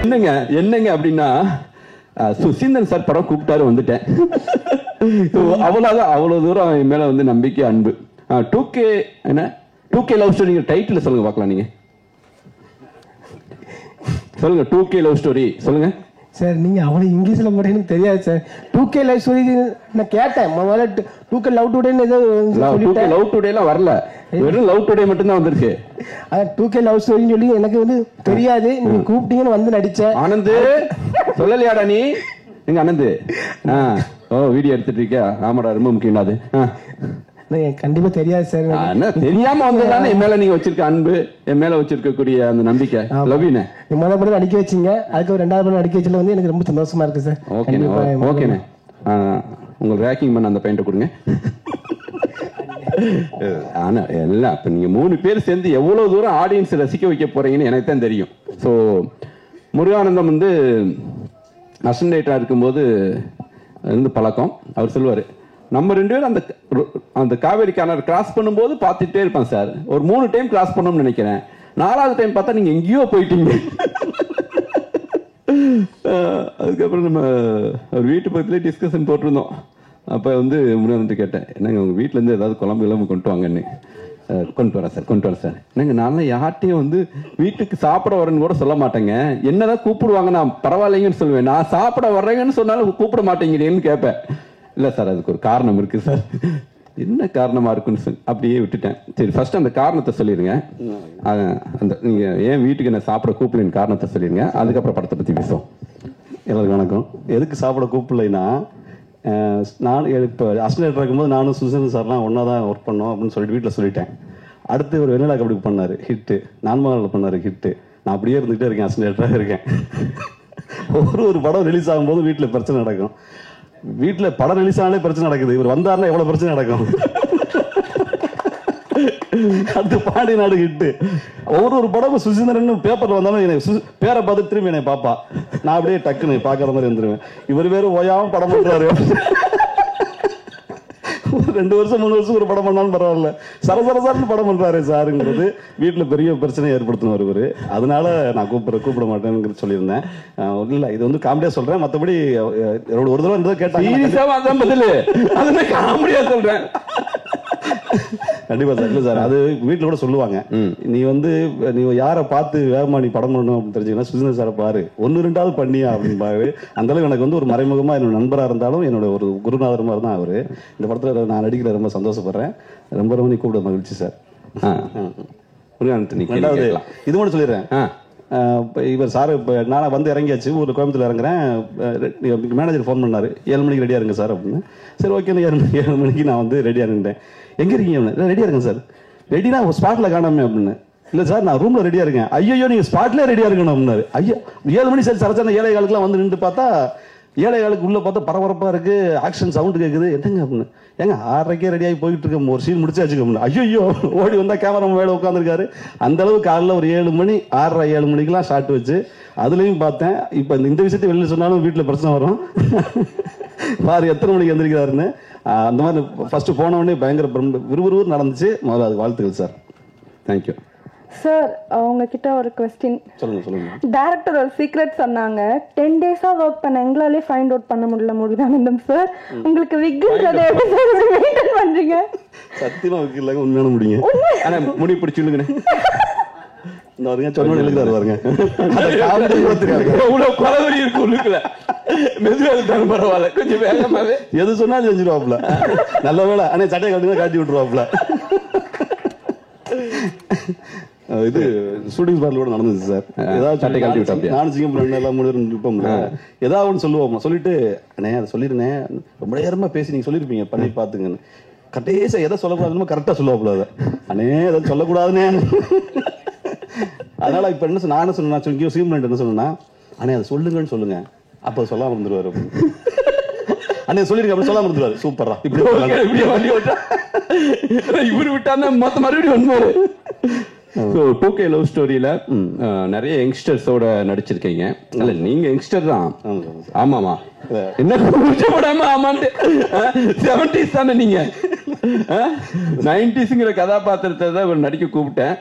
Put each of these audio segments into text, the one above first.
என்னங்க அப்படின்னா சுசீந்திரன் சார் படம் கூப்பிட்டாரு வந்துட்டேன். அவ்வளவு தூரம் என் மேல வந்து நம்பிக்கை அன்பு. 2K என்ன 2K லவ் ஸ்டோரி டைட்டில் சொல்லுங்க பார்க்கலாம். நீங்க சொல்லுங்க 2K லவ் ஸ்டோரி சொல்லுங்க சார். நீங்க அவ்வளவு இங்கிலீஷ்ல மட்டும் எனக்கு தெரியாது சார். 2K லவ் ஸ்டோரி நான் கேட்டேன். முதல்ல 2K லவ் டுடேன்னு ஏதோ 2K லவ் டுடே எல்லாம் வரல, வெறும் லவ் டுடே மட்டும் தான் வந்திருக்கு. 2K லவ் ஸ்டோரின்னு சொல்லி எனக்கு வந்து தெரியாது. நீங்க கூப்பிட்டீங்கன்னு வந்து நடிச்சேன். ஆனந்த் சொல்லலையாடா நீ? எங்க ஆனந்த்? வீடியோ எடுத்துட்டு இருக்கியா? ஆமாடா, ரொம்ப முக்கியம் அது. கண்டிப்பா தெரியாது சார். தெரியாம வந்ததானே என் மேல நீங்க வச்சிருக்க அன்பு, என் மேல வச்சிருக்கக்கூடிய அந்த நம்பிக்கை. லவ்யூனே முதல் படம் நடிக்க வச்சீங்க, அதுக்கு ஒரு 2வது படம் நடிக்க வச்சதுல வந்து எனக்கு ரொம்ப சந்தோஷமா இருக்கு சார். ஓகேண்ணே. உங்களுக்கு ரேக்கிங் பண்ண அந்த பெயிண்ட் கொடுங்க. ஆனா எல்லாம் இப்ப நீங்க 3 பேர் சேர்ந்து எவ்வளவு தூரம் ஆடியன்ஸ் ரசிக்க வைக்க போறீங்கன்னு எனக்கு தான் தெரியும். ஸோ முருகானந்தம் வந்து அசிஸ்டன்டா இருக்கும்போது இருந்து பழக்கம். அவர் சொல்லுவாரு, நம்ம 2 பேரும் அந்த காவேரி கிணறு கிராஸ் பண்ணும்போது பார்த்துட்டே இருப்பேன் சார். ஒரு 3 டைம் கிராஸ் பண்ணணும்னு நினைக்கிறேன். 4வது டைம் பார்த்தா நீங்க எங்கேயோ போயிட்டீங்க. அதுக்கப்புறம் நம்ம ஒரு வீட்டு பக்கத்துலேயே டிஸ்கஷன் போட்டிருந்தோம். அப்போ வந்து முன்னாடி கேட்டேன், என்னங்க உங்கள் வீட்டிலேருந்து ஏதாவது குழம்பு கொண்டு வாங்கன்னு. கொண்டு வரேன் சார். என்னங்க நான்லாம் யார்ட்டையும் வந்து வீட்டுக்கு சாப்பிட வரேன்னு கூட சொல்ல மாட்டேங்க. என்னதான் கூப்பிடுவாங்க நான் பரவாயில்லைங்கன்னு சொல்லுவேன். நான் சாப்பிட வர்றேங்கன்னு சொன்னாலும் கூப்பிட மாட்டேங்கிறேன்னு கேட்பேன். இல்லை சார், அதுக்கு ஒரு காரணம் இருக்கு சார். என்ன காரணமா இருக்குன்னு சொல்லி அப்படியே விட்டுட்டேன். சரி, ஃபர்ஸ்ட் அந்த காரணத்தை சொல்லிடுங்க. அந்த நீங்க ஏன் வீட்டுக்கு என்ன சாப்பிட கூப்பிடலன்னு காரணத்தை சொல்லிடுங்க. அதுக்கப்புறம் படத்தை பத்தி பேசுவோம். எல்லாருக்கும் வணக்கம். எதுக்கு சாப்பிட கூப்பிடலைன்னா, நான் இப்போ அசிஸ்டன்ட் இருக்கும்போது நானும் சுசீந்திரன் சார்லாம் ஒன்றா தான் ஒர்க் பண்ணோம் அப்படின்னு சொல்லிட்டு வீட்டில் சொல்லிட்டேன். அடுத்து ஒரு வெண்ணிலா கபடி பண்ணார் ஹிட்டு, நான்மகளில் பண்ணார் ஹிட்டு. நான் அப்படியே இருந்துகிட்டே இருக்கேன், அசிஸ்டன்டாக இருக்கேன். ஒரு படம் ரிலீஸ் ஆகும்போது வீட்டில் பிரச்சனை நடக்கும். வீட்டில் படம் ரிலீஸ் ஆனாலே பிரச்சனை நடக்குது. இவர் வந்தாருன்னா எவ்வளோ பிரச்சனை நடக்கும். அடுத்து பாண்டி நாடு ஹிட்டு. ஒரு படம் சுசீந்திரன் பேப்பர்ல வந்தாலும் எனக்கு பேரை பார்த்து திரும்பி என்னை பாப்பா. நான் அப்படியே டக்குன்னு பார்க்காத மாதிரி வந்துருவேன். இவர் வேறு ஓயாம படம் பண்றாரு. 2 வருஷம் 3 வருஷம் ஒரு படம் பண்ணாலும் பரவாயில்ல, சரசரசார்னு படம் பண்றாரு சாருங்கிறது வீட்டில் பெரிய பிரச்சனை ஏற்படுத்தினார் இவரு. அதனால நான் கூப்பிட மாட்டேன்னு சொல்லியிருந்தேன். இல்லை, இது வந்து காமெடியா சொல்றேன். மற்றபடி ஒரு தடவை கேட்டாங்க, காமெடியா சொல்றேன். கண்டிப்பா சார். இல்லை சார், அது வீட்டில் கூட சொல்லுவாங்க, நீ யாரை பார்த்து வேகமா நீ படம் பண்ணணும் அப்படின்னு தெரிஞ்சுக்கன்னா சுசீந்திரன் சாரை பாரு, 1-2வது பண்ணியா அப்படின்பாரு. அந்த அளவுக்கு எனக்கு வந்து ஒரு மறைமுகமா என்னோட நண்பராக இருந்தாலும் என்னோட ஒரு குருநாதர் மாதிரி தான் அவரு. இந்த படத்துல நான் நடிக்கிற ரொம்ப சந்தோஷப்படுறேன். ரொம்ப நீ கூப்பிட மகிழ்ச்சி சார். இது மட்டும் சொல்லிடுறேன். இவர் சார் இப்போ நான் வந்து இறங்கியாச்சு, ஒரு கோயம்புத்தூர் இறங்குறேன். மேனேஜர் ஃபோன் பண்ணாரு, 7 மணிக்கு ரெடியாக இருங்க சார் அப்படின்னு. சரி ஓகே, 7 மணிக்கு நான் வந்து ரெடியாக இருந்தேன். எங்கே இருக்கீங்க? ரெடியாக இருக்கேன் சார். ரெடினா ஸ்பாட்டில் காணாமே அப்படின்னு. இல்லை சார், நான் ரூமில் ரெடியாக இருக்கேன். ஐயோ நீங்கள் ஸ்பாட்லேயே ரெடியாக இருக்கணும் அப்படின்னாரு. ஐயோ 7 மணி சார் சரச்சான 7:15 வந்து நின்று பார்த்தா 7:15 உள்ள பார்த்தா பரபரப்பாக இருக்கு, ஆக்ஷன் சவுண்டு கேட்குது. என்னங்க அப்படின்னு. ஏங்க 6:30 ரெடியாகி போயிட்டு இருக்கேன், ஒரு சீன் முடிச்சாச்சு அப்படின்னு. ஐயோ ஓடி வந்தால் கேமரா மேலே உட்காந்துருக்காரு. அந்த அளவு காலையில் ஒரு 7 மணி 6:30 7 மணிக்கெல்லாம் ஷாட் வச்சு அதுலேயும் பார்த்தேன். இப்போ இந்த விஷயத்தை வெளியில் சொன்னாலும் வீட்டில் பிரச்சனை வரும். பாரு எத்தனை மணிக்கு எந்திரிக்கிறாருன்னு. அந்த மாதிரி ஃபர்ஸ்ட் போன உடனே பயங்கர விறுவிறுன்னு நடந்துச்சு. முதல்ல அது வாழ்த்துக்கள் சார். Thank you sir. உங்ககிட்ட ஒரு क्वेश्चन. சொல்லுங்க. டைரக்டர் ஒரு சீக்ரெட் சொன்னாங்க, 10 டேஸா வர்க் பண்ண எங்களாலே ஃபைண்ட் அவுட் பண்ண முடியல. முருகானந்தம் சார், உங்களுக்கு விக்ன்றதை எப்படி சார் மெயின்டைன் பண்றீங்க? சத்தியமா விக் இல்லங்க, உண்மையான முடிங்க. ஆனா முடி பிடிச்சிடுங்கண்ணே. இந்த வருங்க சொன்ன எழுதுறாரு பாருங்க. எவ்வளவு கொலவெறி இருக்கு உள்ளுக்குள்ள. மெதுவா இருந்தாலும் பரவாயில்ல, கொஞ்சம் வேகமாவே எது சொன்னாலும் செஞ்சிருவாப்ல. நல்ல வேலை அண்ணே சட்டையை கட்டி காட்டி விட்டுருவாப்ல. இது ஷூட்டிங் ஸ்பாட்ல கூட நடந்துச்சு சார். ஏதாவது நானும் சிங்கம் எல்லாம் இருப்போம்ல, ஏதாவது ஒன்று சொல்லுவோம். சொல்லிட்டு அண்ணே அதை சொல்லிருந்தேன், ரொம்ப நேரமா பேசி நீங்க சொல்லிருப்பீங்க, பண்ணி பாத்துங்கன்னு. கடைசியா எதை சொல்லக்கூடாதுன்னு கரெக்டா சொல்லுவாப்ல. அதை அண்ணே எதை சொல்லக்கூடாதுன்னே. அதனால இப்ப என்ன நானும் சொன்னேன், சிங்கம் என்ன சொன்னா, அண்ணே அதை சொல்லுங்கன்னு சொல்லுங்க, அப்ப சொல்லாம இருந்துருவாரு. அண்ணே சொல்லிருக்க அப்படி சொல்லாம இருந்துருவாரு. சூப்பரா இப்படி இவரு விட்டாருன்னா மொத்த மறுபடியும் வந்தாரு. 2K லவ் ஸ்டோரியில நிறைய யங்ஸ்டர்ஸோட நடிச்சிருக்கீங்க. இல்ல நீங்க யங்ஸ்டர் தான். ஆமாமா, என்ன கூச்சப்படாம ஆமான்ட்டு 70s தானே நீங்க. 90ஸ்ங்கிற கதாபாத்திரத்தை தான் இவர் நடிக்க கூப்பிட்டேன்.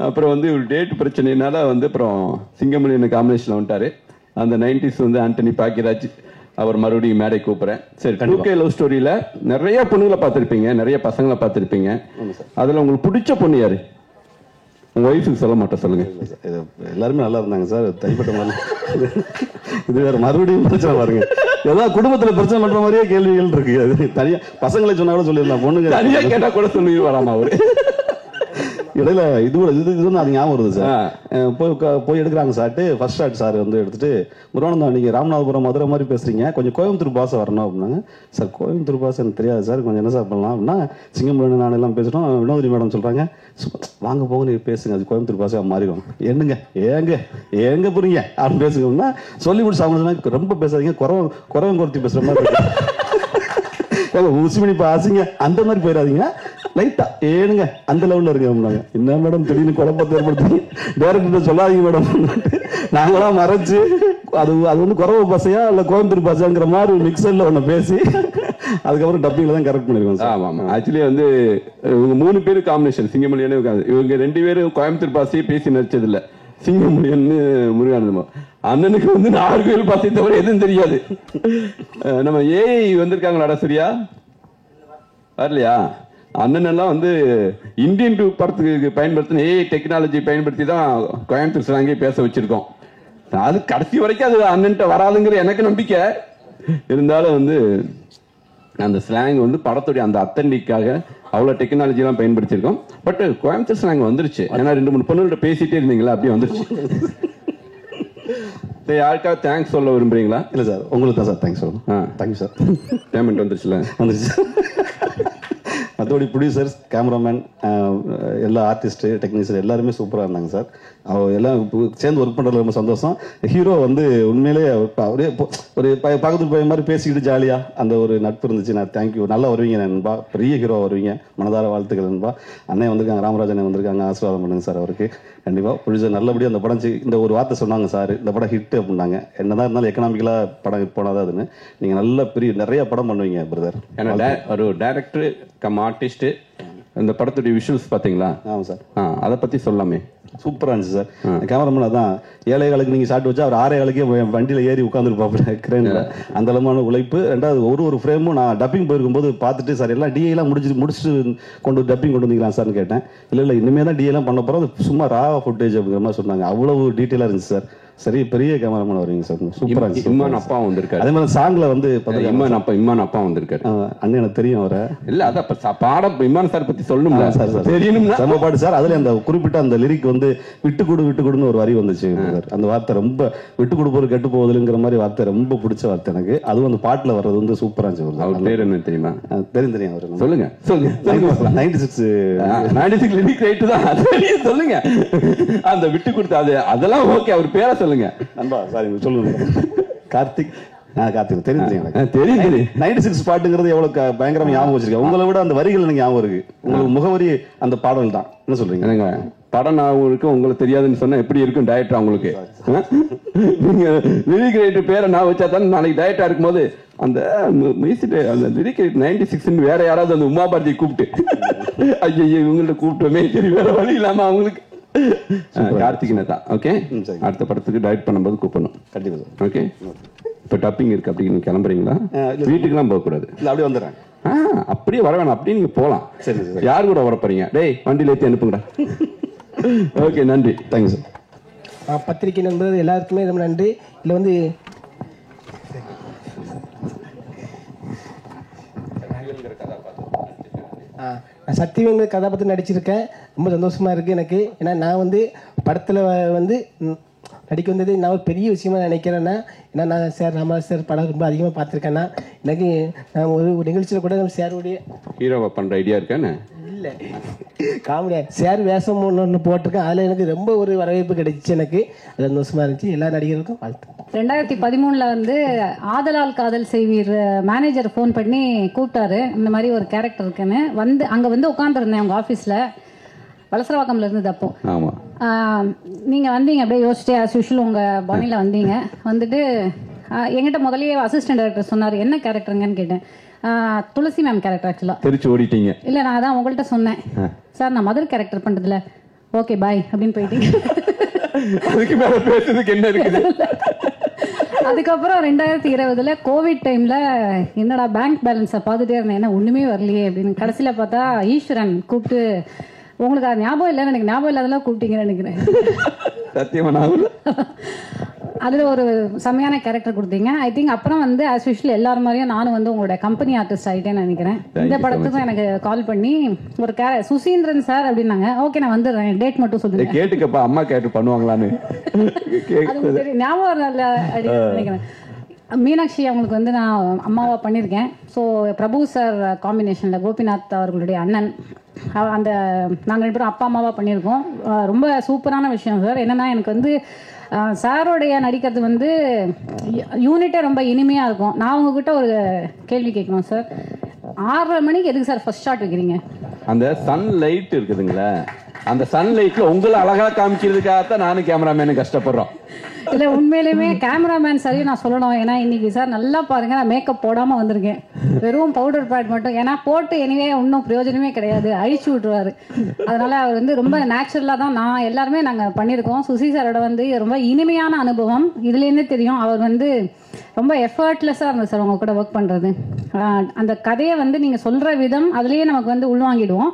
அப்புறம் வந்து ஒரு டேட் பிரச்சனைனால வந்து அப்புறம் சிங்கமணி காம்பினேஷன்ல வந்துட்டாரு. அந்த 90s வந்து ஆண்டனி பாக்கியராஜ் அவர் மறுபடியும் மேடை கூப்பிடுறேன். சரி, 2K லவ் ஸ்டோரியில நிறைய பொண்ணுங்களை பார்த்துருப்பீங்க, நிறைய பசங்களை பார்த்துருப்பீங்க. அதுல உங்களுக்கு பிடிச்ச பொண்ணு யாரு? உங்க ஒய்ஃபுக்கு சொல்ல மாட்டேன், சொல்லுங்க. எல்லாருமே நல்லா இருந்தாங்க சார். தனிப்பட்ட மாதிரி இது வேற மறுபடியும் பிரச்சனை பாருங்க. ஏதாவது குடும்பத்துல பிரச்சனை பண்ற மாதிரியே கேள்விகள் இருக்கு. அது தனியா பசங்களை சொன்னா கூட சொல்லிடலாம், பொண்ணுங்க தனியா கேட்டா கூட சொல்லி வராமா அவரு? இடையில இது அது ஞாபகம் வருது சார். போய் எடுக்கிறாங்க சார்ட்டு. ஃபர்ஸ்ட் ஷாட் சார் வந்து எடுத்துட்டு, முருகானந்தம் நீங்க ராமநாதபுரம் மதுரை மாதிரி பேசுறீங்க, கொஞ்சம் கோயம்புத்தூர் பாசை வரணும் அப்படின்னாங்க. சார் கோயம்புத்தூர் பாசை எனக்கு தெரியாது சார், கொஞ்சம் என்ன சார் பண்ணலாம் அப்படின்னா, சிங்கம்புரம் நான் எல்லாம் பேசுறோம். வினோதினி மேடம் சொல்றாங்க, வாங்க போக நீங்க பேசுங்க, அது கோயம்புத்தூர் பாசையா மாறிடும். என்னங்க ஏங்க புரியுங்க அப்படின்னு பேசுங்கன்னா சொல்லி முடிச்சு அவங்க சொன்னாங்க, ரொம்ப பேசாதீங்க, குறவன் குறைச்சி பேசுற மாதிரி உசிமணி பாசிங்க அந்த மாதிரி போயிடாதீங்க, லைட்டா ஏனுங்க அந்த லெவல்ல இருக்கு அப்படின்னாங்க. என்ன மேடம் திடீர்னு குழப்பத்தை ஏற்படுத்தி டைரக்டர் சொல்லாதீங்க மேடம், நாங்களாம் மறைச்சு அது வந்து குறவு பாசையா இல்ல கோயம்புத்தூர் பாசையாங்கிற மாதிரி மிக்சர்ல ஒண்ணு பேசி அதுக்கப்புறம் டப்பிங்ல தான் கரெக்ட் பண்ணிருக்கோம். ஆமா ஆமா. ஆக்சுவலி வந்து இவங்க 3 பேரு காம்பினேஷன், சிங்கமொழியானே இவங்க 2 பேரும் கோயம்புத்தூர் பாசையை பேசி நடிச்சது இல்ல. சிங்கமொழியன்னு முருகானந்தம் அண்ணனுக்கு வந்து நாகர்கோவில் பாசை தவிர எதுவும் தெரியாது. நம்ம ஏஐ வந்திருக்காங்களா சரியா வரலையா? அண்ணன் எல்லாம் வந்து இந்தியன் 2 படத்துக்கு பயன்படுத்தின ஏஐ டெக்னாலஜி பயன்படுத்தி தான் கோயம்புத்தூர் ஸ்லாங்கே பேச வச்சிருக்கோம். அது கடைசி வரைக்கும் அது அண்ணன்ட்ட வராதுங்கிற எனக்கு நம்பிக்கை இருந்தாலும் வந்து அந்த ஸ்லாங் வந்து படத்துடைய அந்த அத்தன்டிக்காக அவ்வளவு டெக்னாலஜி எல்லாம் பயன்படுத்தியிருக்கோம். பட் கோயம்புத்தூர் ஸ்லாங் வந்துருச்சு. ஏன்னா 2-3 பொண்ணுகிட்ட பேசிட்டே இருந்தீங்களா, அப்படியே வந்துருச்சு. யாருக்காவது தேங்க்ஸ் சொல்ல விரும்புறீங்களா? இல்ல சார், உங்களுக்கு தான் சார் தேங்க்ஸ் சொல்லணும். Thank you sir. பேமெண்ட் வந்துருச்சுல? வந்துருச்சு. மற்றபடி ப்ரொடியூசர்ஸ், கேமராமேன், எல்லா ஆர்டிஸ்ட், டெக்னீஷியன் எல்லாருமே சூப்பராக இருந்தாங்க சார். எல்லாம் சேர்ந்து ஒர்க் பண்ணுறது ரொம்ப சந்தோஷம். ஹீரோ வந்து உண்மையிலே அப்படியே ஒரு பக்கத்து பையன் மாதிரி பேசிக்கிட்டு ஜாலியாக அந்த ஒரு நட்பு இருந்துச்சு. நான் தேங்க்யூ, நல்லா வருவீங்க நண்பா, பெரிய ஹீரோ வருவீங்க, மனதார வாழ்த்துக்கள் நண்பா. அண்ணன் வந்திருக்காங்க, ராமராஜன் வந்திருக்காங்க, ஆசீர்வாதம் பண்ணுங்க சார் அவருக்கு. கண்டிப்பாக ப்ரொடியூசர் நல்லபடியாக அந்த படம் இந்த ஒரு வார்த்தை சொன்னாங்க சார், இந்த படம் ஹிட் அப்படின்னாங்க. என்னதான் இருந்தாலும் எக்கனாமிக்கலாக படம் போனாதான் அதுன்னு. நீங்கள் நல்ல பெரிய நிறைய படம் பண்ணுவீங்க பிரதர். ஏன்னா ஒரு டைரக்டர் கம் ஆர்டிஸ்ட், இந்த படத்துடைய விஷுவல்ஸ் பாத்தீங்களா? ஆமாம் சார். அதை பத்தி சொல்லாமே. சூப்பராக இருந்துச்சு சார். கேமராமேன் அதான் 7 காலுக்கு நீங்கள் ஷாட் வச்சா அவர் 6 காலுக்கே வண்டியில் ஏறி உட்காந்துருப்பாப்புல கிரேனில். அந்த அளவான உழைப்பு. ரெண்டாவது ஒரு ஃப்ரேமும் நான் டப்பிங் போயிருக்கும்போது பார்த்துட்டு சார் எல்லாம் டிஏலாம் முடிச்சுட்டு டப்பிங் கொண்டு வந்தீங்களா சார்னு கேட்டேன். இல்லை இனிமேல் தான் டிஏலாம் பண்ண போகிறோம், சும்மா ரா ஃபுட்டேஜ் அப்படிங்கிற மாதிரி சொன்னாங்க. அவ்வளவு டீட்டெயிலாக இருந்துச்சு சார். சரி, பெரிய கேமராமேன் வருவீங்க சார், சூப்பரா இருந்துச்சு. இம்மான் அப்பா வந்திருக்காரு. அதே மாதிரி சாங்ல வந்து இம்மான் அப்பா வந்திருக்காரு. அண்ணன் எனக்கு தெரியும் அவரை. இல்ல அதான் பாடம் இம்மான் சார் பத்தி சொல்லணும்ல சார், தெரியணும்னா செம்ம பாட்டு சார். அதுல அந்த குறிப்பிட்ட அந்த லிரிக் வந்து விட்டு கொடுன்னு ஒரு வரி வந்துச்சு. அந்த வார்த்தை ரொம்ப விட்டு கொடுப்போது கெட்டு போவதுங்கிற மாதிரி வார்த்தை ரொம்ப பிடிச்ச வார்த்தை எனக்கு. அதுவும் அந்த பாட்டுல வர்றது வந்து சூப்பரா இருந்துச்சு. அவர் பேர் என்ன தெரியுமா? தெரியும் அவரு. சொல்லுங்க 96 லிரிக் ரைட் தான் சொல்லுங்க. அந்த விட்டு கொடுத்து அதெல்லாம் ஓகே, அவர் பேரை சொல்லுங்க. நண்பா சாரி சொல்லுங்க. கார்த்திக் தெரியும் 96 பாட்டுங்கிறது எவ்வளவு பயங்கரமா ஞாபகம் வச்சிருக்கேன். உங்களை விட அந்த வரிகள் எனக்கு ஞாபகம் இருக்கு. உங்களுக்கு முகவரி அந்த பாடல் தான். என்ன சொல்றீங்க? படம் ஞாபகம் இருக்கு, உங்களுக்கு தெரியாதுன்னு சொன்னா எப்படி இருக்கும் டைரக்டர் அவங்களுக்கு? நீங்க லிரிக் ரைட்டர் பேரை நான் வச்சா தான் நாளைக்கு டைரக்டா இருக்கும்போது அந்த அந்த லிரிக் ரைட் 96 வேற யாராவது அந்த உமா பாரதி கூப்பிட்டு ஐயோ இவங்கள்ட்ட கூப்பிட்டோமே, சரி வேற வழி இல்லாம அவங்களுக்கு கார்த்திகனை தான். ஓகே, அடுத்த படத்துக்கு டைரக்ட் பண்ணும்போது கூப்பிடணும் கண்டிப்பா. ஓகே, இப்ப டப்பிங் இருக்கு, அப்படி நீங்க கிளம்புறீங்களா? வீட்டுக்குலாம் போக கூடாது, அப்படியே வந்துடுறேன். அப்படியே வர வேணாம், அப்படியே நீங்க போலாம். சரி, யாரு கூட வர போறீங்க? டேய் வண்டியில ஏற்றி அனுப்புங்கடா. ஓகே, நன்றி, தேங்க்யூ சார். பத்திரிகை நண்பர்கள் எல்லாருக்குமே ரொம்ப நன்றி. இதில் வந்து நான் சத்தியவேங்கிற கதாபாத்திரம் நடிச்சிருக்கேன். ரொம்ப சந்தோஷமாக இருக்குது எனக்கு. ஏன்னா நான் வந்து படத்தில் வந்து நடிக்க வந்தது நான் ஒரு பெரிய விஷயமா நினைக்கிறேன்னா, ஏன்னா நான் சார் ராமராஜ் சார் படம் ரொம்ப அதிகமாக பார்த்துருக்கேன்னா, எனக்கு நான் ஒரு நிகழ்ச்சியில் கூட நம்ம சாருடைய ஹீரோவை பண்ணுற ஐடியா இருக்கேன்னு இல்லை காமெடியா சார் வேஷம் ஒன்று போட்டிருக்கேன். அதில் எனக்கு ரொம்ப ஒரு வரவேற்பு கிடைச்சிச்சு. எனக்கு அது சந்தோஷமாக இருந்துச்சு. எல்லா நடிகர்களுக்கும் வாழ்த்து. 2013 வந்து ஆதலால் காதல் செய்வீர் மேனேஜர் ஃபோன் பண்ணி கூப்பிட்டாரு, இந்த மாதிரி ஒரு கேரக்டர் இருக்குன்னு. வந்து அங்கே வந்து உட்காந்துருந்தேன் அவங்க ஆஃபீஸில், வலசரவாக்கம்ல இருந்தது அப்போ. நீங்கள் வந்தீங்க, அப்படியே யோசிச்சிட்டே ஆஸ் யூஷுவல் உங்கள் பாணியில் வந்தீங்க. வந்துட்டு எங்கிட்ட முதலியே அசிஸ்டன்ட் டைரக்டர் சொன்னார், என்ன கேரக்டருங்கன்னு கேட்டேன். துளசி மேம் கேரக்டர். ஆக்சுவலாக தெரிச்சு ஓடிட்டீங்க. இல்லை, நான் அதான் உங்கள்கிட்ட சொன்னேன், சார் நான் மதர் கேரக்டர் பண்ணுறதுல ஓகே பாய் அப்படின்னு போயிட்டீங்க. அதுக்கு மேலே பேசுறதுக்கு என்ன இருக்குது? அதுக்கப்புறம் 2020 கோவிட் டைம்ல என்னடா பேங்க் பேலன்ஸை பார்த்துட்டே இருந்தேன், என்ன ஒண்ணுமே வரலையே அப்படின்னு. கடைசியில பார்த்தா ஈஸ்வரன் கூப்பிட்டு, உங்களுக்கு அது ஞாபகம் இல்லைன்னு எனக்கு ஞாபகம் இல்லாதெல்லாம் கூப்பிட்டீங்கன்னு நினைக்கிறேன். சத்தியமா நான் அதில் ஒரு செம்மையான கேரக்டர் கொடுத்தீங்க. ஐ திங்க் அப்புறம் வந்து ஆஸ் யூஷுவல் எல்லாரும் மாதிரியும் நானும் வந்து உங்களோட கம்பெனி ஆர்டிஸ்ட் ஆகிட்டேன்னு நினைக்கிறேன். இந்த படத்துக்கும் எனக்கு கால் பண்ணி ஒரு சுசீந்திரன் சார் அப்படின்னாங்க. ஓகே நான் வந்துடுறேன், டேட் மட்டும் சொல்லுங்க. கேட்டுக்கப்பா அம்மா கேட்டு பண்ணுவாங்களான்னு ஞாபகம் இல்லை நினைக்கிறேன். மீனாட்சி அவங்களுக்கு வந்து நான் அம்மாவா பண்ணியிருக்கேன். ஸோ பிரபு சார் காம்பினேஷனில் கோபிநாத் அவர்களுடைய அண்ணன், அந்த நாங்கள் 2 பேரும் அப்பா அம்மாவாக பண்ணியிருக்கோம். ரொம்ப சூப்பரான விஷயம் சார். என்னென்னா எனக்கு வந்து சாரோடைய நடிக்கிறது வந்து யூனிட்டே ரொம்ப இனிமையாக இருக்கும். நான் உங்ககிட்ட ஒரு கேள்வி கேட்கணும் சார். 6:30 மணிக்கு எதுக்கு சார் ஃபர்ஸ்ட் ஷாட் வைக்கிறீங்க? அந்த சன் லைட் இருக்குதுங்களா, அந்த சன் லைட்ல உங்களை அழகா காமிக்கிறதுக்காகத்தான் நானும் கேமராமேனு கஷ்டப்படுறோம். இல்லை உண்மையிலுமே கேமராமேன் சரியும் நான் சொல்லணும். ஏன்னா இன்னைக்கு சார் நல்லா பாருங்க, நான் மேக்கப் போடாமல் வந்திருக்கேன், வெறும் பவுடர் பேட் மட்டும். ஏன்னா போட்டு எனிவே ஒன்றும் பிரயோஜனமே கிடையாது, அழிச்சு விட்டுருவாரு. அதனால அவர் வந்து ரொம்ப நேச்சுரலாக தான் நான் எல்லாருமே நாங்கள் பண்ணியிருக்கோம். சுசி சாரோட வந்து ரொம்ப இனிமையான அனுபவம். இதுலேருந்தே தெரியும் அவர் வந்து ரொம்ப எஃபர்ட்லெஸ்ஸாக இருந்தது சார் உங்க கூட ஒர்க் பண்ணுறது. அந்த கதையை வந்து நீங்கள் சொல்கிற விதம் அதுலேயே நமக்கு வந்து உள்வாங்கிடுவோம்.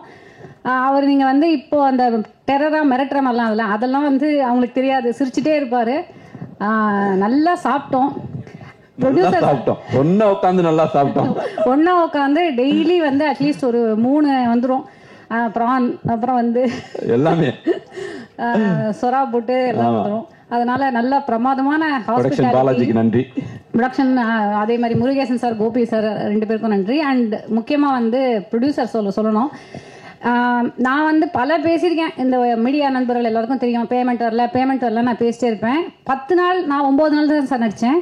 அவர் நீங்கள் வந்து இப்போ அந்த டெரரா மிரட்டுற மாதிரிலாம் அதெல்லாம் வந்து அவங்களுக்கு தெரியாது, சிரிச்சுட்டே இருப்பார். நல்லா சாப்பிட்டோம், ப்ரொடியூசர் சாப்பிட்டோம், ஒன்றா உட்காந்து டெய்லி வந்து அட்லீஸ்ட் ஒரு 3 வந்துடும். ப்ரான், அப்புறம் வந்து எல்லாமே சொரா போட்டு எல்லாம் வந்துடும். அதனால நல்ல பிரமாதமான ஹாஸ்பிட்டாலிட்டி நன்றி. ப்ரொடக்ஷன் அதே மாதிரி முருகேசன் சார், கோபி சார் 2 பேருக்கும் நன்றி. அண்ட் முக்கியமாக வந்து ப்ரொடியூசர் சொல்லணும். நான் வந்து பல பேசியிருக்கேன், இந்த மீடியா நண்பர்கள் எல்லாருக்கும் தெரியும். பேமெண்ட் வரல நான் பேசிட்டே இருப்பேன். 10 நாள், நான் 9 நாள் தான் சார் நடித்தேன்.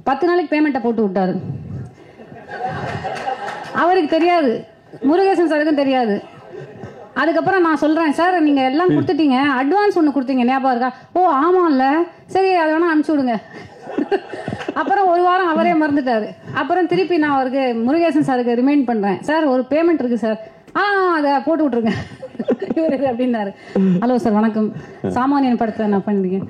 10 நாளைக்கு பேமெண்ட்டை போட்டு விட்டாரு. அவருக்கு தெரியாது, முருகேசன் சாருக்கும் தெரியாது. அதுக்கப்புறம் நான் சொல்கிறேன், சார் நீங்கள் எல்லாம் கொடுத்துட்டீங்க, அட்வான்ஸ் ஒன்று கொடுத்தீங்க ஞாபகம் இருக்கா? ஓ ஆமாம்ல, சரி அதை வேணால் அனுப்பிச்சி விடுங்க. அப்புறம் ஒரு வாரம் அவரே மறந்துட்டார். அப்புறம் திருப்பி நான் அவருக்கு முருகேசன் சாருக்கு ரிமைண்ட் பண்ணுறேன், சார் ஒரு பேமெண்ட் இருக்குது சார், அதை போட்டு விட்ருங்க இவர் அப்படின்னாரு. ஹலோ சார் வணக்கம், சாமானியன் படத்தை நான் பண்ணிருக்கேன்.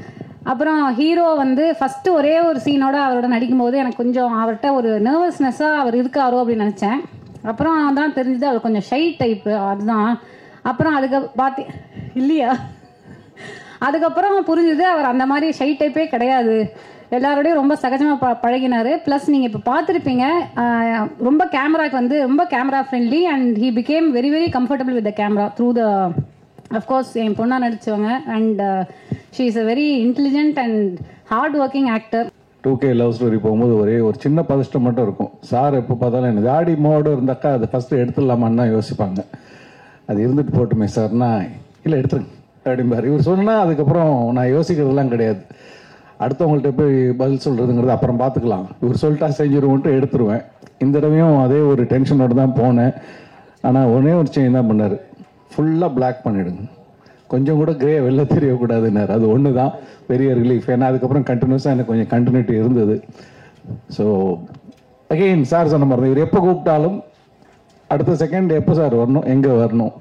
அப்புறம் ஹீரோ வந்து ஃபஸ்ட்டு ஒரே ஒரு சீனோட அவரோட நடிக்கும்போது எனக்கு கொஞ்சம் அவர்கிட்ட ஒரு நர்வஸ்னஸ்ஸாக அவர் இருக்காரோ அப்படின்னு நினச்சேன். அப்புறம் தான் தெரிஞ்சது அவர் கொஞ்சம் ஷை டைப்பு, அதுதான். அப்புறம் அதுக்கு இல்லையா, அதுக்கப்புறம் புரிஞ்சுது அவர் அந்த மாதிரி ஷை டைப்பே கிடையாது, எல்லாரோடையும் ரொம்ப சகஜமாக பழகினார். ப்ளஸ் நீங்கள் இப்போ பார்த்துருப்பீங்க, ரொம்ப கேமராக்கு வந்து ரொம்ப camera friendly and he became very very comfortable with the camera through the of course என் பொண்ணாக நடித்தவங்க. And she is a very intelligent and hard working actor. 2K love story போகும்போது ஒரே ஒரு சின்ன பதஷ்டம் மட்டும் இருக்கும். சார் எப்போ பார்த்தாலும் எனக்கு ஆடி மோடு இருந்தாக்கா அதை ஃபஸ்ட்டு எடுத்துடலாமான்னு தான் யோசிப்பாங்க. அது இருந்துட்டு போட்டுமே சார்னா, இல்லை எடுத்துருங்க அப்படிம்பார். இவர் சொன்னால் அதுக்கப்புறம் நான் யோசிக்கிறதுலாம் கிடையாது, அடுத்தவங்கள்ட்ட போய் பதில் சொல்கிறதுங்கிறது அப்புறம் பார்த்துக்கலாம், இவர் சொல்லிட்டா செஞ்சுருவோன்ட்டு எடுத்துருவேன். இந்த தடவையும் அதே ஒரு டென்ஷனோடு தான் போனேன். ஆனால் ஒரே ஒரு சேஞ்ச் தான் பண்ணார், ஃபுல்லாக பிளாக் பண்ணிவிடுங்க, கொஞ்சம் கூட கிரே வெளில தெரியக்கூடாதுன்னாரு. அது ஒன்று தான் பெரிய ரிலீஃப். ஏன்னா அதுக்கப்புறம் கண்டினியூஸாக எனக்கு கொஞ்சம் கண்டினியூட்டி இருந்தது. ஸோ அகெயின் சார் சொன்ன மாதிரி இவர் எப்போ கூப்பிட்டாலும் அடுத்த செகண்ட் எப்போ சார் வரணும், எங்கே வரணும்.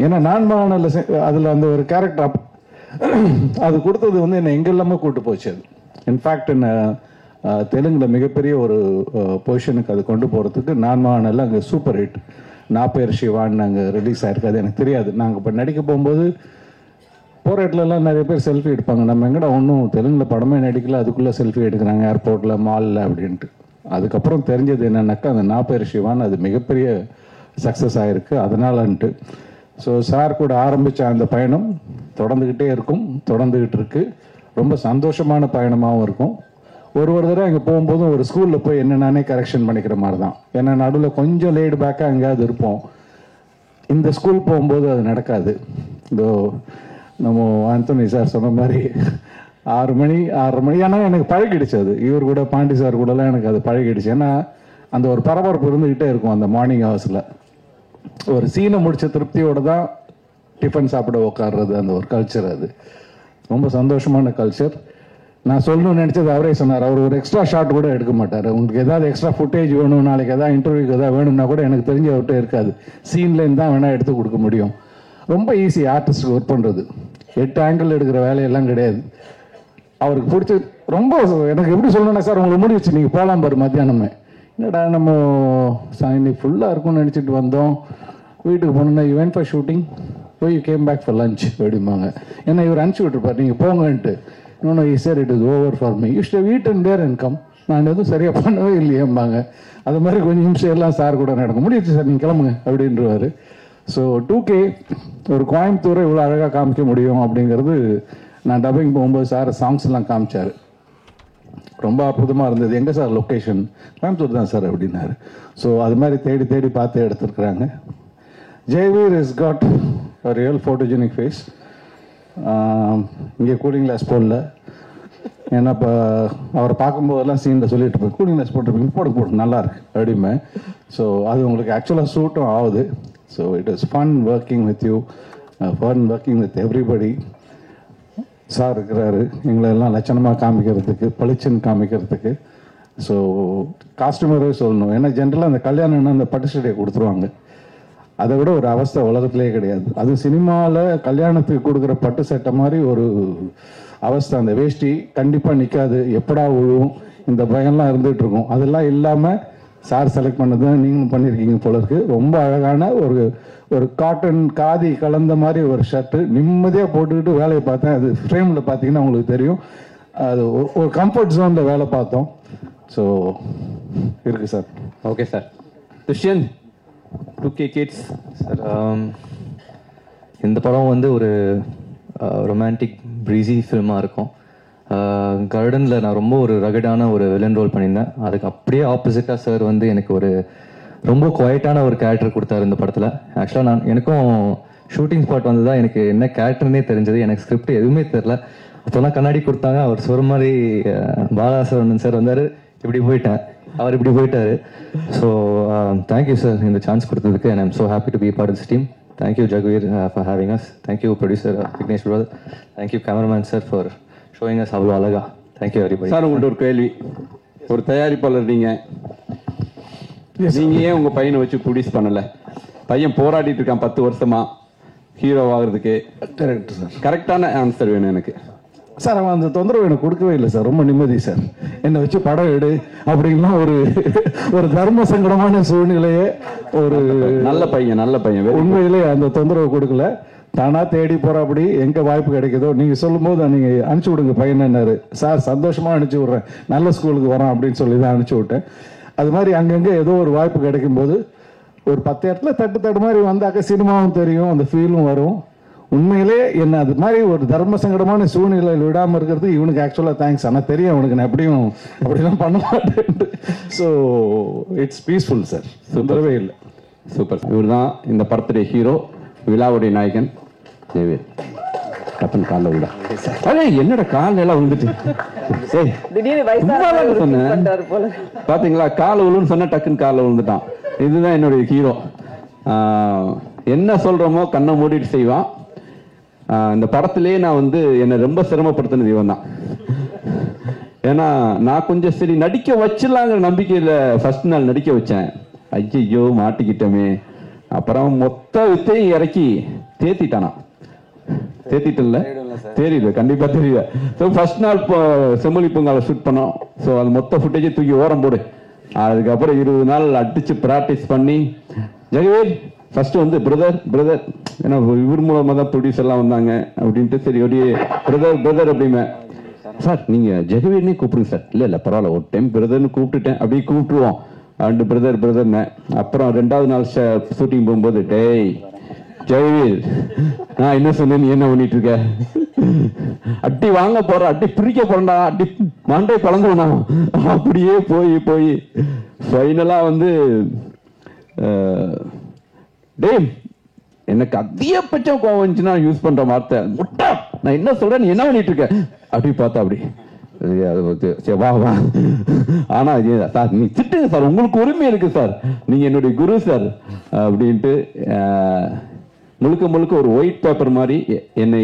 ஏன்னா நான் அதில் அந்த ஒரு கேரக்டர் அது கொடுத்தது வந்து என்னை எங்கே எல்லாமே கூப்பிட்டு போச்சு. அது இன்ஃபேக்ட் என்ன தெலுங்கில் மிகப்பெரிய ஒரு பொசிஷனுக்கு அது கொண்டு போகிறதுக்கு நான்மானெல்லாம் அங்கே சூப்பர் ஹிட், நான் பேர் சிவான்னு அங்கே ரிலீஸ் ஆகிருக்கு. அது எனக்கு தெரியாது. நாங்கள் இப்போ நடிக்க போகும்போது போகிற இடத்துலலாம் நிறைய பேர் செல்ஃபி எடுப்பாங்க. நம்ம எங்கடா ஒன்றும் தெலுங்கில் படமே நடிக்கல, அதுக்குள்ளே செல்ஃபி எடுக்கிறாங்க ஏர்போர்ட்டில், மாலில் அப்படின்ட்டு. அதுக்கப்புறம் தெரிஞ்சது என்னன்னாக்கா அந்த நான் பேர் சிவான்னு அது மிகப்பெரிய சக்ஸஸ் ஆகிருக்கு அதனாலன்ட்டு. ஸோ சார் கூட ஆரம்பித்த அந்த பயணம் தொடர்ந்துக்கிட்டே இருக்கும், தொடர்ந்துக்கிட்டு இருக்கு. ரொம்ப சந்தோஷமான பயணமாகவும் இருக்கும். ஒரு தடவை அங்கே போகும்போதும் ஒரு ஸ்கூலில் போய் என்னென்னே கரெக்ஷன் பண்ணிக்கிற மாதிரி தான். ஏன்னா நடுவில் கொஞ்சம் லேடு பேக்காக எங்கேயாவது இருப்போம். இந்த ஸ்கூல் போகும்போது அது நடக்காது. இதோ நம்ம ஆந்தோனி சார் சொன்ன மாதிரி 6 மணி 6:30 மணி, ஆனால் எனக்கு பழகிடுச்சு அது. இவர் கூட பாண்டி சார் கூடலாம் எனக்கு அது பழகிடுச்சு. ஏன்னா அந்த ஒரு பரபரப்பு இருந்துக்கிட்டே இருக்கும் அந்த மார்னிங் ஹவர்ஸில். ஒரு சீனை முடிச்ச திருப்தியோடு தான் டிஃபன் சாப்பிட உட்காடுறது, அந்த ஒரு கல்ச்சர். அது ரொம்ப சந்தோஷமான கல்ச்சர். நான் சொல்லணும்னு நினச்சது அவரே சொன்னார். அவர் ஒரு எக்ஸ்ட்ரா ஷாட் கூட எடுக்க மாட்டார். உங்களுக்கு ஏதாவது எக்ஸ்ட்ரா ஃபுட்டேஜ் வேணும், நாளைக்கு எதாவது இன்டர்வியூக்கு எதாவது வேணும்னா கூட எனக்கு தெரிஞ்ச அவர்கிட்ட இருக்காது. சீன்லேருந்து தான் வேணால் எடுத்து கொடுக்க முடியும். ரொம்ப ஈஸி ஆர்டிஸ்ட் ஒர்க் பண்ணுறது. 8 ஆங்கிள் எடுக்கிற வேலையெல்லாம் கிடையாது. அவருக்கு பிடிச்ச ரொம்ப எனக்கு எப்படி சொல்லணும்னா சார் உங்களுக்கு முடிச்சு நீங்கள் போகலாம் பாரு மத்தியானமே. என்னடா நம்ம இன்னைக்கு ஃபுல்லாக இருக்கும்னு நினச்சிட்டு வந்தோம், வீட்டுக்கு போனோம்னா யூ வென்ட் ஃபார் ஷூட்டிங் போய் you came back for lunch அப்படிம்பாங்க. ஏன்னா இவர் அனுப்பிச்சி விட்டுருப்பார் நீங்கள் போங்கன்ட்டு. இன்னொன்று sir it is over for me you should eat and there and come. நான் எதுவும் சரியாக பண்ணவே இல்லையேம்பாங்க. அது மாதிரி கொஞ்சம் நிமிஷம் எல்லாம் சார் கூட நடக்கும். முடிச்சு சார் நீங்கள் கிளம்புங்க அப்படின்றவாரு. ஸோ 2K ஒரு கோயம்புத்தூரை இவ்வளோ அழகாக காமிக்க முடியும் அப்படிங்கிறது நான் டப்பிங் போகும்போது சார் சாங்ஸ் எல்லாம் காமிச்சார். ரொம்ப அற்புதமாக இருந்தது. எங்கே சார் லொக்கேஷன்? கோயம்புத்தூர் தான் சார் அப்படின்னாரு. ஸோ அது மாதிரி தேடி தேடி பார்த்து எடுத்துருக்குறாங்க. Jayaveer is got real photogenic face. இங்கே கூலிங் கிளாஸ் போடல. ஏன்னா இப்போ அவரை பார்க்கும்போதெல்லாம் சீனில் சொல்லிட்டு இருப்பேன் கூலிங் கிளாஸ் போட்டுருப்பீங்க, போட்டு நல்லா இருக்கு அப்படிமே. ஸோ அது உங்களுக்கு ஆக்சுவலாக சூட்டும் ஆகுது. So it is fun working with you, fun working with everybody. Sir இருக்கிறாரு எங்களை எல்லாம் லட்சணமாக காமிக்கிறதுக்கு, பளிச்சுன்னு காமிக்கிறதுக்கு. ஸோ காஸ்டியூமரே சொல்லணும். ஏன்னா ஜென்ரலாக அந்த கல்யாணம்னா அந்த பட்டு சட்டையை கொடுத்துருவாங்க. அதை விட ஒரு அவஸ்தை உலகத்திலே கிடையாது. அது சினிமாவில் கல்யாணத்துக்கு கொடுக்குற பட்டு சட்டை மாதிரி ஒரு அவஸ்தை. அந்த வேஷ்டி கண்டிப்பாக நிற்காது, எப்படா விழுவும், இந்த பயம்லாம் இருந்துகிட்டு இருக்கும். அதெல்லாம் இல்லாமல் சார் செலக்ட் பண்ணது நீங்களும் பண்ணியிருக்கீங்க போல இருக்கு. ரொம்ப அழகான ஒரு காட்டன் காதி கலந்த மாதிரி ஒரு ஷர்ட்டு நிம்மதியாக போட்டுக்கிட்டு வேலையை பார்த்தேன். அது ஃப்ரேமில் பார்த்தீங்கன்னா உங்களுக்கு தெரியும். அது ஒரு கம்ஃபர்ட் ஜோனில் வேலை பார்த்தோம். ஸோ இருக்கு sir. Okay sir. Dushyant 2K kids sir, இந்த படம் வந்து ஒரு ரொமான்டிக் ப்ரீஸி ஃபில்மாக இருக்கும். கர்டனில் நான் ரொம்ப ஒரு ரகடான ஒரு வில்லன் ரோல் பண்ணியிருந்தேன். அதுக்கு அப்படியே ஆப்போசிட்டாக சார் வந்து எனக்கு ஒரு ரொம்ப குவைட்டான ஒரு கேரக்டர் கொடுத்தாரு இந்த படத்தில். ஆக்சுவலாக எனக்கும் ஷூட்டிங் ஸ்பாட் வந்து தான் எனக்கு என்ன கேரக்டர்னே தெரிஞ்சது. எனக்கு ஸ்கிரிப்ட் எதுவுமே தெரில. அப்போலாம் கண்ணாடி கொடுத்தாங்க. அவர் சொல்கிற மாதிரி பாலாசரவணன் சார் வந்தார், இப்படி போயிட்டேன், அவர் இப்படி போயிட்டாரு. ஸோ தேங்க்யூ சார் இந்த சான்ஸ் கொடுத்ததுக்கு. And I'm so happy to be part of this team. Thank you Jagaveer for having us. Thank you producer Vignesh brother. Thank you cameraman sir for showing us அவ்வளோ அழகா. Thank you everybody. சார் உங்கள்கிட்ட ஒரு கேள்வி. ஒரு தயாரிப்பாளர் நீங்கள் ஏன் உங்கள் பையனை வச்சு ப்ரொடியூஸ் பண்ணலை? பையன் போராடிட்டு இருக்கான் 10 வருஷமா ஹீரோ ஆகிறதுக்கு. Correct sir. கரெக்டான ஆன்சர் வேணும் எனக்கு. சார் அவன் அந்த தொந்தரவு எனக்கு கொடுக்கவே இல்லை சார். ரொம்ப நிம்மதி சார். என்னை வச்சு படம் எடு அப்படின்னா ஒரு தர்ம சங்கடமான சூழ்நிலையே. ஒரு நல்ல பையன் உண்மையிலே அந்த தொந்தரவு கொடுக்கல. தானா தேடி போற அப்படி எங்க வாய்ப்பு கிடைக்குதோ நீங்க சொல்லும் போது நீங்க அனுப்பிச்சு விடுங்க பையனாரு. சார் சந்தோஷமா அனுப்பிச்சு விடுறேன், நல்ல ஸ்கூலுக்கு வரோம் அப்படின்னு சொல்லி தான் அனுப்பிச்சு விட்டேன். அது மாதிரி அங்கங்க ஏதோ ஒரு வாய்ப்பு கிடைக்கும் போது ஒரு 10 இடத்துல தட்டு மாதிரி வந்தாக்க சினிமாவும் தெரியும், அந்த ஃபீலும் வரும். உண்மையிலே என்ன அது மாதிரி ஒரு தர்ம சங்கடமான சூழ்நிலையில் விடாமல் இருக்கிறது இவனுக்கு ஆக்சுவலாக தேங்க்ஸ். ஆனால் தெரியும் அவனுக்கு நான் எப்படியும் அப்படிலாம் பண்ண மாட்டேன். So it's peaceful sir. சுந்தரவே இல்லை. சூப்பர். இவர் தான் இந்த படத்துடைய ஹீரோ, விழாவுடைய நாயகன் ஜெயவீர். கப்பன் காலில் விழா. அதே என்னோட கால எல்லாம் வந்துட்டு சொன்னேன் பாத்தீங்களா? கால விழுன்னு சொன்ன டக்குன்னு காலில் விழுந்துட்டான். இதுதான் என்னுடைய ஹீரோ. என்ன சொல்றோமோ கண்ணை மூடிட்டு செய்வான். இந்த படத்திலேயே நான் வந்து என்னை ரொம்ப சிரமப்படுத்தினது இவன் தான். ஏன்னா நான் கொஞ்சம் சரி நடிக்க வச்சிடலாங்கிற நம்பிக்கையில் ஃபர்ஸ்ட் நாள் நடிக்க வச்சேன். ஐயோ மாட்டிக்கிட்டோமே. அப்புறம் மொத்த வித்தையும் இறக்கி தேத்திட்டானா. தேத்திட்டல தெரியுது, கண்டிப்பா தெரியுது. ஸோ ஃபர்ஸ்ட் நாள் செம்மொழி பூங்கால ஷூட் பண்ணோம். ஸோ அது மொத்த ஃபுட்டேஜை தூக்கி ஓரம் போடு. அதுக்கப்புறம் 20 நாள் அடிச்சு ப்ராக்டிஸ் பண்ணி ஜெகவீர் ஃபர்ஸ்ட் வந்து பிரதர் ஏன்னா இவர் மூலமா தான் ப்ரொடியூசர்லாம் வந்தாங்க அப்படின்ட்டு சரி ஒரு பிரதர் அப்படிமே. சார் நீங்க ஜெகவீர்னே கூப்பிடுங்க சார். இல்ல பரவாயில்ல, ஒரு டைம் பிரதர்னு கூப்பிட்டுட்டேன், அப்படியே கூப்பிட்டுருவோம். அண்டு பிரதர்னு. அப்புறம் 2வது நாள் ஷூட்டிங் போகும்போது டேய் ஜெயவீர் நான் என்ன சொன்னேன், நீ என்ன பண்ணிட்டு இருக்க? அட்டி வாங்க போற, அட்டி பிரிக்க போறா, அட்டி மண்டை பழந்துனா. அப்படியே போய் ஃபைனலா வந்து டேய் எனக்கு அதிகபட்சம் கோவம் வந்துச்சுன்னா யூஸ் பண்ற வார்த்தை முட்டா, நான் என்ன சொல்றேன் நீ என்ன பண்ணிட்டு இருக்க அப்படி பார்த்தா அப்படி வா ஆனா சார் நீ திட்டுங்க சார், உங்களுக்கு உரிமை இருக்கு சார், நீங்க என்னுடைய குரு சார் அப்படின்ட்டு முழுக்க ஒரு ஒயிட் பேப்பர் மாதிரி என்னை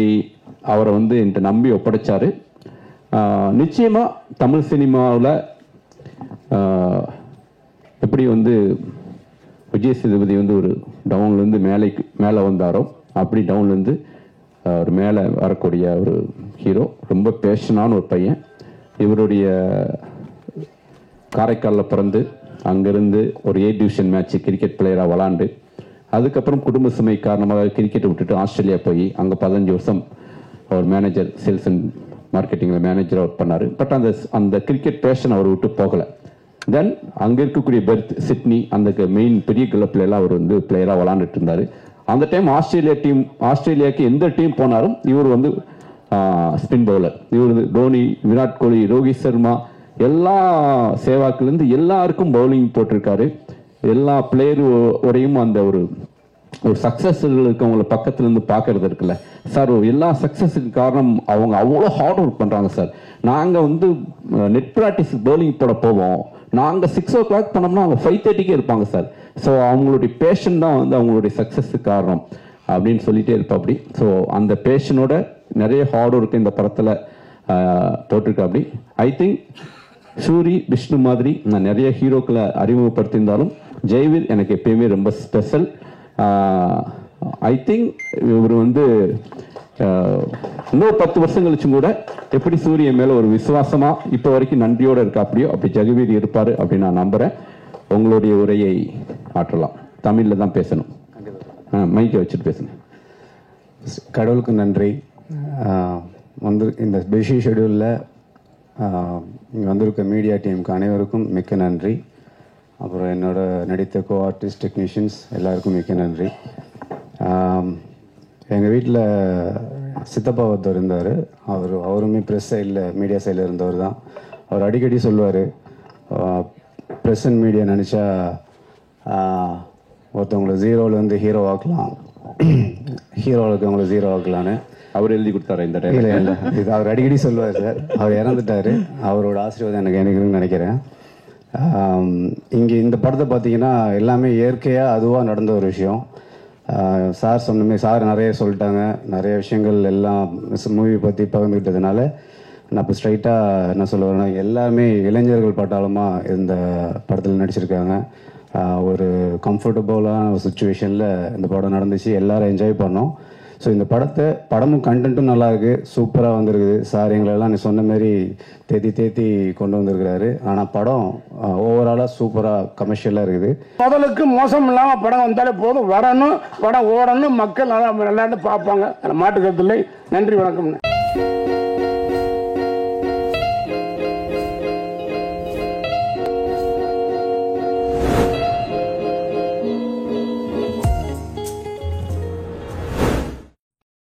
அவரை வந்து என்கிட்ட நம்பி ஒப்படைச்சாரு. நிச்சயமா தமிழ் சினிமாவில் எப்படி வந்து விஜய் சேதுபதி வந்து ஒரு டவுன்லேருந்து மேலே வந்தாரோ அப்படி டவுன்லேருந்து ஒரு மேலே வரக்கூடிய ஒரு ஹீரோ. ரொம்ப பேஷனான ஒரு பையன். இவருடைய காரைக்காலில் பிறந்து அங்கேருந்து ஒரு 8 டிவிஷன் மேட்ச் கிரிக்கெட் பிளேயராக விளாண்டு அதுக்கப்புறம் குடும்ப சுமை காரணமாக கிரிக்கெட்டை விட்டுட்டு ஆஸ்திரேலியா போய் அங்கே 15 வருஷம் அவர் மேனேஜர், சேல்ஸ் அண்ட் மார்க்கெட்டிங்கில் மேனேஜராக ஒர்க் பண்ணார். பட் அந்த கிரிக்கெட் பேஷன் அவர் விட்டு போகலை. தென் அங்கே இருக்கக்கூடிய பெர்த், சிட்னி, அந்த மெயின் பெரிய கிளப்ல எல்லாம் அவர் வந்து பிளேயராக விளாண்டுட்டு இருந்தார். அந்த டைம் ஆஸ்திரேலியாவுக்கு எந்த டீம் போனாலும் இவர் வந்து ஸ்பின் பவுலர். இவர் தோனி, விராட் கோலி, ரோஹித் சர்மா, எல்லா சேவாக்கிலேருந்து எல்லாருக்கும் பவுலிங் போட்டிருக்காரு. எல்லா பிளேயரோடையும் அந்த ஒரு சக்சஸ் இருக்கவங்களை பக்கத்துல இருந்து பார்க்கறது இருக்குல்ல சார். எல்லா சக்சஸுக்கு காரணம் அவங்க அவ்வளோ ஹார்ட் ஒர்க் பண்றாங்க சார். நாங்க வந்து நெட் ப்ராக்டிஸ் பவுலிங் போட போவோம். நாங்க 6 o'clock பண்ணோம்னா அவங்க 5:30க்கே இருப்பாங்க சார். ஸோ அவங்களுடைய பேஷன் தான் வந்து அவங்களுடைய சக்சஸுக்கு காரணம் அப்படின்னு சொல்லிட்டே இருப்பா அப்படி. ஸோ அந்த பேஷனோட நிறைய ஹார்ட் ஒர்க் இந்த படத்துல போட்டிருக்கா அப்படி. ஐ திங்க் சூரி, விஷ்ணு மாதிரி நான் நிறைய ஹீரோக்களை அறிமுகப்படுத்தியிருந்தாலும் ஜெய்வீர் எனக்கு எப்பயுமே ரொம்ப ஸ்பெஷல். ஐ திங்க் இவர் வந்து இன்னும் 10 வருஷம் கழிச்சும் கூட எப்படி சூரியன் மேல ஒரு விசுவாசமா இப்போ வரைக்கும் நன்றியோட இருக்கா அப்படியோ அப்படி ஜெகவீர் இருப்பாரு அப்படின்னு நான் நம்புறேன். உங்களுடைய உரையை ஆற்றலாம். தமிழ்ல தான் பேசணும். மைக்கை வச்சுட்டு பேசணும். கடவுளுக்கு நன்றி. வந்து இந்த பிஸி ஷெடியூலில் இங்கே வந்திருக்க மீடியா டீமுக்கு அனைவருக்கும் மிக்க நன்றி. அப்புறம் என்னோட நடித்த கோ ஆர்டிஸ்ட், டெக்னீஷியன்ஸ் எல்லாருக்கும் மிக்க நன்றி. எங்கள் வீட்டில் சித்தப்பா ஒருத்தர் இருந்தார். அவருமே ப்ரெஸ் சைடில், மீடியா சைடில் இருந்தவர் தான். அவர் அடிக்கடி சொல்லுவார், ப்ரெஸ் அண்ட் மீடியா நினச்சா ஒருத்தவங்களை 0லேருந்து ஹீரோ ஆக்கலாம், ஹீரோவில் இருக்கவங்களை 0 ஆக்கலான்னு அவர் எழுதி கொடுத்தாரு இந்த டைம். இல்லை, இது அவர் அடிக்கடி சொல்லுவார் சார். அவர் இறந்துட்டார். அவரோட ஆசீர்வாதம் எனக்கு இருக்குன்னு நினைக்கிறேன். இங்கே இந்த படத்தை பார்த்தீங்கன்னா எல்லாமே இயற்கையாக அதுவாக நடந்த ஒரு விஷயம். சார் சொன்னமே, சார் நிறைய சொல்லிட்டாங்க. நிறைய விஷயங்கள் எல்லாம் மூவி பற்றி பகிர்ந்துக்கிட்டதுனால நான் இப்போ ஸ்ட்ரைட்டாக என்ன சொல்லுவேன்னா, எல்லாருமே இளைஞர்கள் பட்டாளமாக இந்த படத்தில் நடிச்சிருக்காங்க. ஒரு கம்ஃபர்டபுளான ஒரு சுச்சுவேஷனில் இந்த படம் நடந்துச்சு. எல்லோரும் என்ஜாய் பண்ணோம். ஸோ இந்த படமும் கண்டென்ட்டும் நல்லா இருக்குது, சூப்பராக வந்திருக்குது. சார் எங்களெல்லாம் நீ சொன்ன மாதிரி தேத்தி கொண்டு வந்திருக்கிறாரு. ஆனால் படம் ஓவராலாக சூப்பராக கமர்ஷியலாக இருக்குது. முதலுக்கு மோசம் இல்லாமல் படம் வந்தாலே போதும், வரணும், படம் ஓடணும், மக்கள் நல்லா பார்ப்பாங்க. மாட்டுக்கருத்து இல்லை. நன்றி, வணக்கம்.